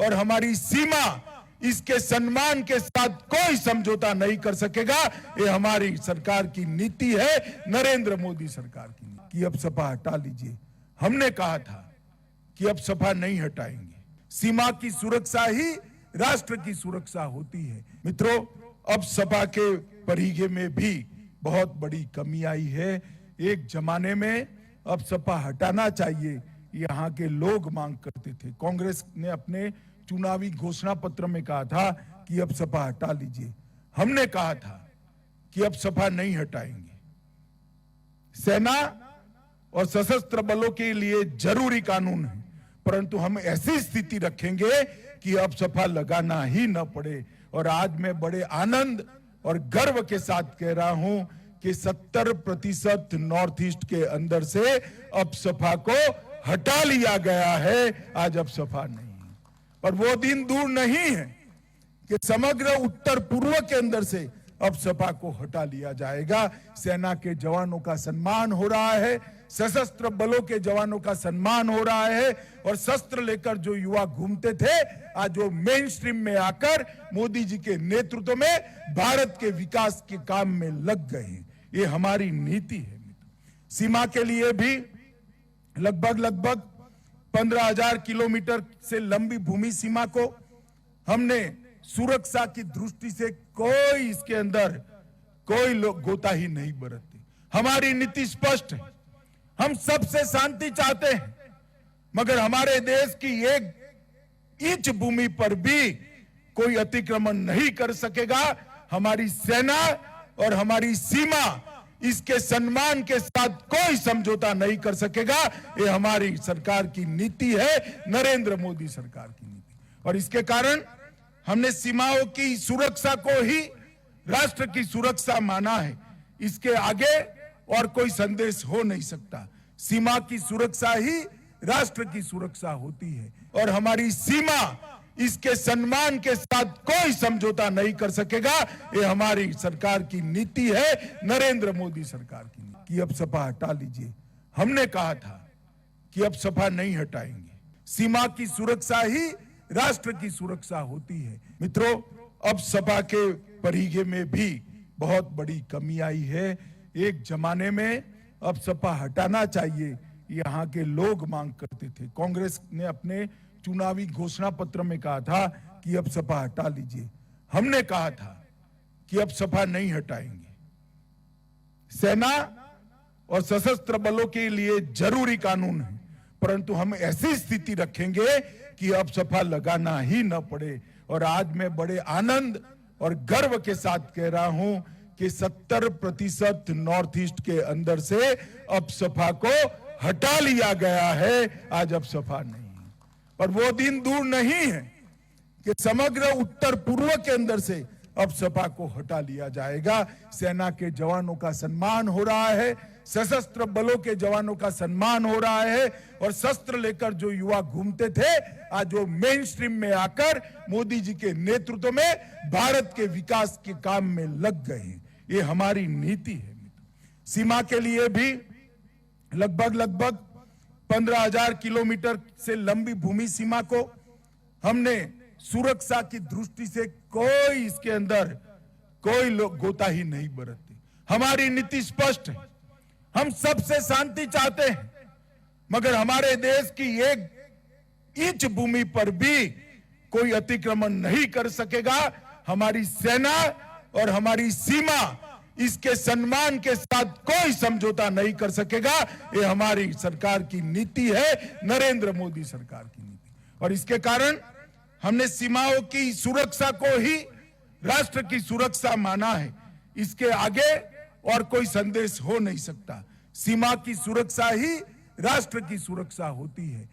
और हमारी सीमा, इसके सम्मान के साथ कोई समझौता नहीं कर सकेगा। ये हमारी सरकार की नीति है, नरेंद्र मोदी सरकार की नीति कि अब सपा हटा लीजिए। हमने कहा था कि अब सपा नहीं हटाएंगे। सीमा की सुरक्षा ही राष्ट्र की सुरक्षा होती है। मित्रों, अब सपा के परिघे में भी बहुत बड़ी कमी आई है। एक जमाने में अब सपा हटाना चाहिए, यहाँ के लोग मांग करते थे। कांग्रेस ने अपने चुनावी घोषणा पत्र में कहा था कि अब सपा हटा लीजिए। हमने कहा था कि अब सपा नहीं हटाएंगे। सेना और सशस्त्र बलों के लिए जरूरी कानून है, परंतु हम ऐसी स्थिति रखेंगे कि अब सपा लगाना ही न पड़े। और आज मैं बड़े आनंद और गर्व के साथ कह रहा हूं कि 70% नॉर्थ ईस्ट के अंदर से अब सपा को हटा लिया गया है। आज अब सपा नहीं है, और वो दिन दूर नहीं है कि समग्र उत्तर पूर्व के अंदर से अब सपा को हटा लिया जाएगा। सेना के जवानों का सम्मान हो रहा है, सशस्त्र बलों के जवानों का सम्मान हो रहा है, और शस्त्र लेकर जो युवा घूमते थे आज वो मेन स्ट्रीम में आकर मोदी जी के नेतृत्व में भारत के विकास के काम में लग गए हैं। ये हमारी नीति है। सीमा के लिए भी लगभग 15,000 किलोमीटर से लंबी भूमि सीमा को हमने सुरक्षा की दृष्टि से कोई इसके अंदर कोई लोग गोताही नहीं बरतते। हमारी नीति स्पष्ट है। हम सबसे शांति चाहते हैं, मगर हमारे देश की एक इंच भूमि पर भी कोई अतिक्रमण नहीं कर सकेगा। हमारी सेना और हमारी सीमा, इसके सम्मान के साथ कोई समझौता नहीं कर सकेगा। ये हमारी सरकार की नीति है, नरेंद्र मोदी सरकार की नीति। और इसके कारण हमने सीमाओं की सुरक्षा को ही राष्ट्र की सुरक्षा माना है। इसके आगे और कोई संदेश हो नहीं सकता। सीमा की सुरक्षा ही राष्ट्र की सुरक्षा होती है, और हमारी सीमा, इसके सम्मान के साथ कोई समझौता नहीं कर सकेगा। ये हमारी सरकार की नीति है, नरेंद्र मोदी सरकार की नीति कि अब सपा हटा लीजिए। हमने कहा था कि अब सपा नहीं हटाएंगे। सीमा की सुरक्षा ही राष्ट्र की सुरक्षा होती है। मित्रों, अब सपा के परिघे में भी बहुत बड़ी कमी आई है। एक जमाने में अब सपा हटाना चाहिए, यहाँ के लोग मांग करते थे। कांग्रेस ने अपने चुनावी घोषणा पत्र में कहा था कि अब सपा हटा लीजिए। हमने कहा था कि अब सपा नहीं हटाएंगे। सेना और सशस्त्र बलों के लिए जरूरी कानून है, परंतु हम ऐसी स्थिति रखेंगे कि अब सपा लगाना ही न पड़े। और आज मैं बड़े आनंद और गर्व के साथ कह रहा हूं कि 70% नॉर्थ ईस्ट के अंदर से अब सपा को हटा लिया गया है। आज अब सपा नहीं है, और वो दिन दूर नहीं है कि समग्र उत्तर पूर्व के अंदर से अब सपा को हटा लिया जाएगा। सेना के जवानों का सम्मान हो रहा है, सशस्त्र बलों के जवानों का सम्मान हो रहा है, और शस्त्र लेकर जो युवा घूमते थे आज वो मेन स्ट्रीम में आकर मोदी जी के नेतृत्व में भारत के विकास के काम में लग गए हैं। ये हमारी नीति है। सीमा के लिए भी लगभग 15,000 किलोमीटर से लंबी भूमि सीमा को हमने सुरक्षा की दृष्टि से कोई इसके अंदर कोई लोग गोताही नहीं बरतते। हमारी नीति स्पष्ट है। हम सबसे शांति चाहते हैं, मगर हमारे देश की एक इंच भूमि पर भी कोई अतिक्रमण नहीं कर सकेगा। हमारी सेना और हमारी सीमा, इसके सम्मान के साथ कोई समझौता नहीं कर सकेगा। ये हमारी सरकार की नीति है, नरेंद्र मोदी सरकार की नीति। और इसके कारण हमने सीमाओं की सुरक्षा को ही राष्ट्र की सुरक्षा माना है। इसके आगे और कोई संदेश हो नहीं सकता। सीमा की सुरक्षा ही राष्ट्र की सुरक्षा होती है।